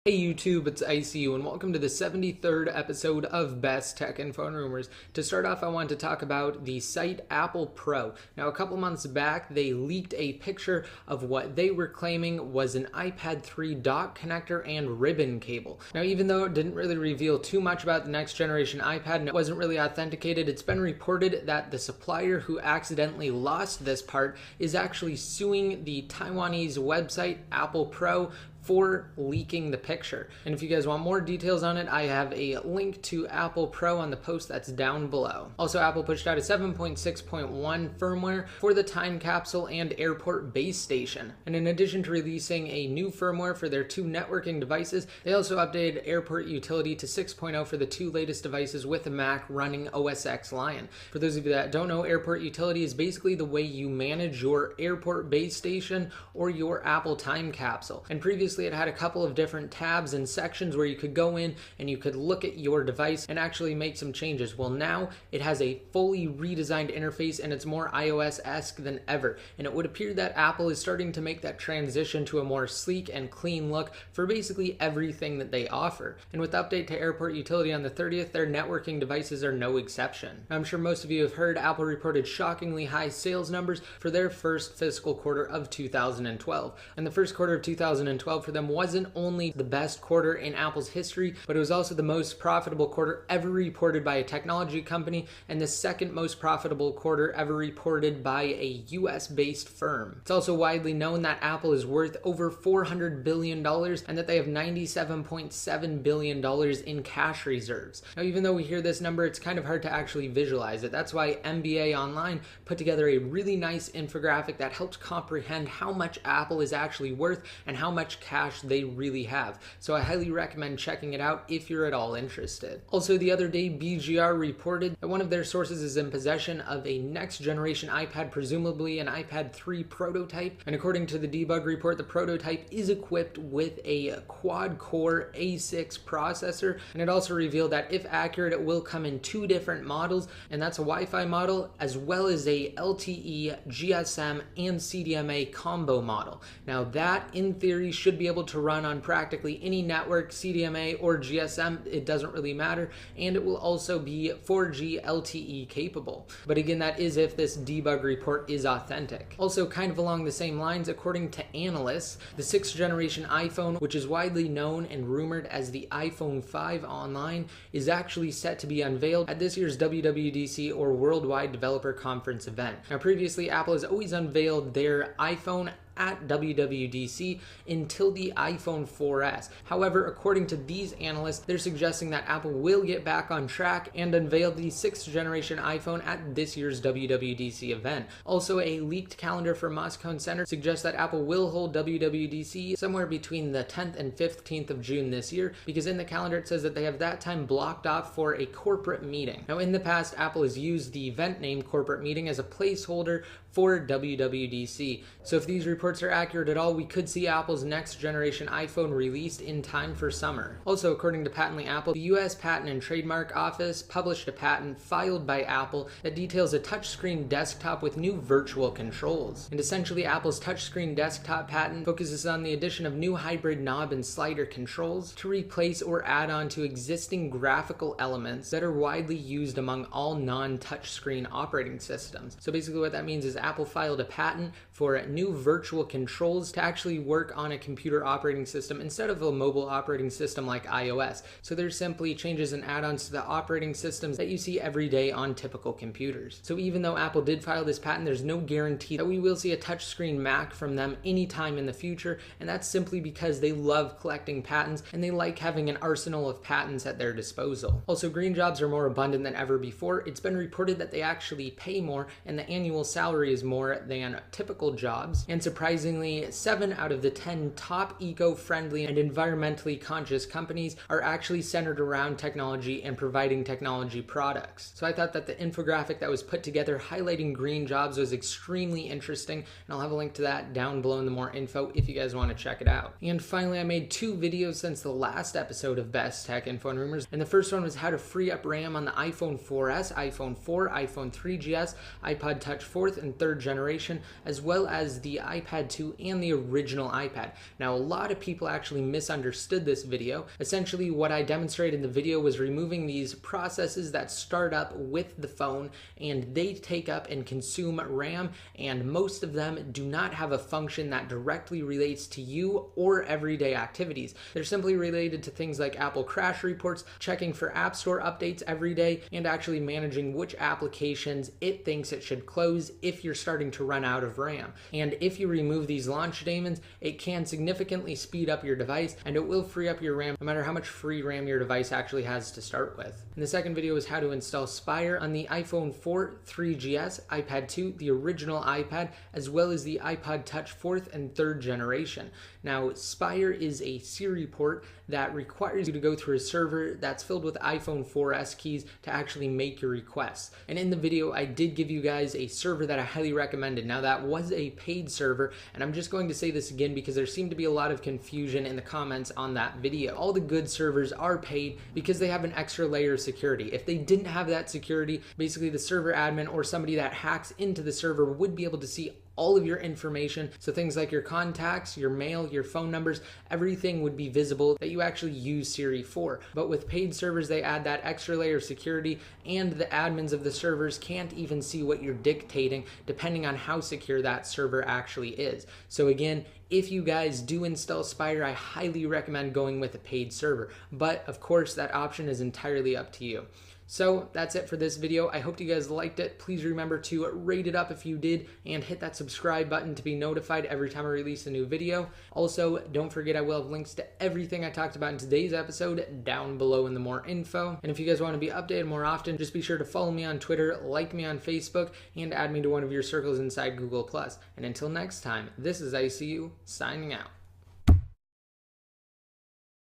Hey YouTube, it's ICU and welcome to the 73rd episode of Best Tech Info and Rumors. To start off, I want to talk about the site Apple Pro. Now, a couple months back, they leaked a picture of what they were claiming was an iPad 3 dock connector and ribbon cable. Now, even though it didn't really reveal too much about the next generation iPad and it wasn't really authenticated, it's been reported that the supplier who accidentally lost this part is actually suing the Taiwanese website Apple Pro for leaking the picture. And if you guys want more details on it, I have a link to Apple Pro on the post that's down below. Also, Apple pushed out a 7.6.1 firmware for the time capsule and airport base station. And in addition to releasing a new firmware for their two networking devices, they also updated airport utility to 6.0 for the two latest devices with a Mac running OS X Lion. For those of you that don't know, airport utility is basically the way you manage your airport base station or your Apple time capsule. And previously it had a couple of different tabs and sections where you could go in and you could look at your device and actually make some changes. Well, now it has a fully redesigned interface and it's more iOS-esque than ever. And it would appear that Apple is starting to make that transition to a more sleek and clean look for basically everything that they offer. And with the update to airport utility on the 30th, their networking devices are no exception. Now, I'm sure most of you have heard Apple reported shockingly high sales numbers for their first fiscal quarter of 2012. And the first quarter of 2012 for them wasn't only the best quarter in Apple's history, but it was also the most profitable quarter ever reported by a technology company and the second most profitable quarter ever reported by a US-based firm. It's also widely known that Apple is worth over $400 billion and that they have $97.7 billion in cash reserves. Now, even though we hear this number, it's kind of hard to actually visualize it. That's why MBA Online put together a really nice infographic that helps comprehend how much Apple is actually worth and how much cash they really have. So I highly recommend checking it out if you're at all interested. Also, the other day, BGR reported that one of their sources is in possession of a next generation iPad, presumably an iPad 3 prototype. And according to the debug report, the prototype is equipped with a quad-core A6 processor. And it also revealed that if accurate, it will come in two different models, and that's a Wi-Fi model as well as a LTE, GSM, and CDMA combo model. Now that, in theory, should be able to run on practically any network, CDMA or GSM, it doesn't really matter, and it will also be 4G LTE capable. But again, that is if this debug report is authentic. Also, kind of along the same lines, according to analysts, the 6th generation iPhone, which is widely known and rumored as the iPhone 5 online, is actually set to be unveiled at this year's WWDC or Worldwide Developer Conference event. Now, previously, Apple has always unveiled their iPhone at WWDC until the iPhone 4S. However, according to these analysts, they're suggesting that Apple will get back on track and unveil the 6th generation iPhone at this year's WWDC event. Also, a leaked calendar from Moscone Center suggests that Apple will hold WWDC somewhere between the 10th and 15th of June this year, because in the calendar it says that they have that time blocked off for a corporate meeting. Now, in the past, Apple has used the event name corporate meeting as a placeholder for WWDC. So if these reports are accurate at all, we could see Apple's next generation iPhone released in time for summer. Also, according to Patently Apple, the US Patent and Trademark Office published a patent filed by Apple that details a touchscreen desktop with new virtual controls. And essentially, Apple's touchscreen desktop patent focuses on the addition of new hybrid knob and slider controls to replace or add on to existing graphical elements that are widely used among all non-touchscreen operating systems. So basically what that means is Apple filed a patent for new virtual controls to actually work on a computer operating system instead of a mobile operating system like iOS. So they're simply changes and add-ons to the operating systems that you see every day on typical computers. So even though Apple did file this patent, there's no guarantee that we will see a touchscreen Mac from them anytime in the future, and that's simply because they love collecting patents and they like having an arsenal of patents at their disposal. Also, green jobs are more abundant than ever before. It's been reported that they actually pay more and the annual salary is more than typical jobs, and surprisingly, 7 out of the 10 top eco-friendly and environmentally conscious companies are actually centered around technology and providing technology products. So I thought that the infographic that was put together highlighting green jobs was extremely interesting, and I'll have a link to that down below in the more info if you guys want to check it out. And finally, I made 2 videos since the last episode of Best Tech Info and Rumors, and the first one was how to free up RAM on the iPhone 4S, iPhone 4, iPhone 3GS, iPod Touch 4th and 3rd generation, as well as the iPad iPad 2 and the original iPad. Now, a lot of people actually misunderstood this video. Essentially, what I demonstrated in the video was removing these processes that start up with the phone, and they take up and consume RAM, and most of them do not have a function that directly relates to you or everyday activities. They're simply related to things like Apple crash reports, checking for App Store updates every day, and actually managing which applications it thinks it should close if you're starting to run out of RAM. And if you remove these launch daemons, it can significantly speed up your device, and it will free up your RAM no matter how much free RAM your device actually has to start with. And the second video is how to install Spire on the iPhone 4, 3GS, iPad 2, the original iPad, as well as the iPod Touch 4th and 3rd generation. Now, Spire is a Siri port that requires you to go through a server that's filled with iPhone 4S keys to actually make your requests. And in the video, I did give you guys a server that I highly recommended. Now, that was a paid server, and I'm just going to say this again because there seemed to be a lot of confusion in the comments on that video. All the good servers are paid because they have an extra layer of security. If they didn't have that security, basically the server admin or somebody that hacks into the server would be able to see all of your information. So things like your contacts, your mail, your phone numbers, everything would be visible that you actually use Siri for. But with paid servers, they add that extra layer of security, and the admins of the servers can't even see what you're dictating depending on how secure that server actually is. So again, if you guys do install Spire, I highly recommend going with a paid server. But of course, that option is entirely up to you. So that's it for this video. I hope you guys liked it. Please remember to rate it up if you did, and hit that subscribe button to be notified every time I release a new video. Also, don't forget I will have links to everything I talked about in today's episode down below in the more info. And if you guys want to be updated more often, just be sure to follow me on Twitter, like me on Facebook, and add me to one of your circles inside Google+. And until next time, this is ICU signing out.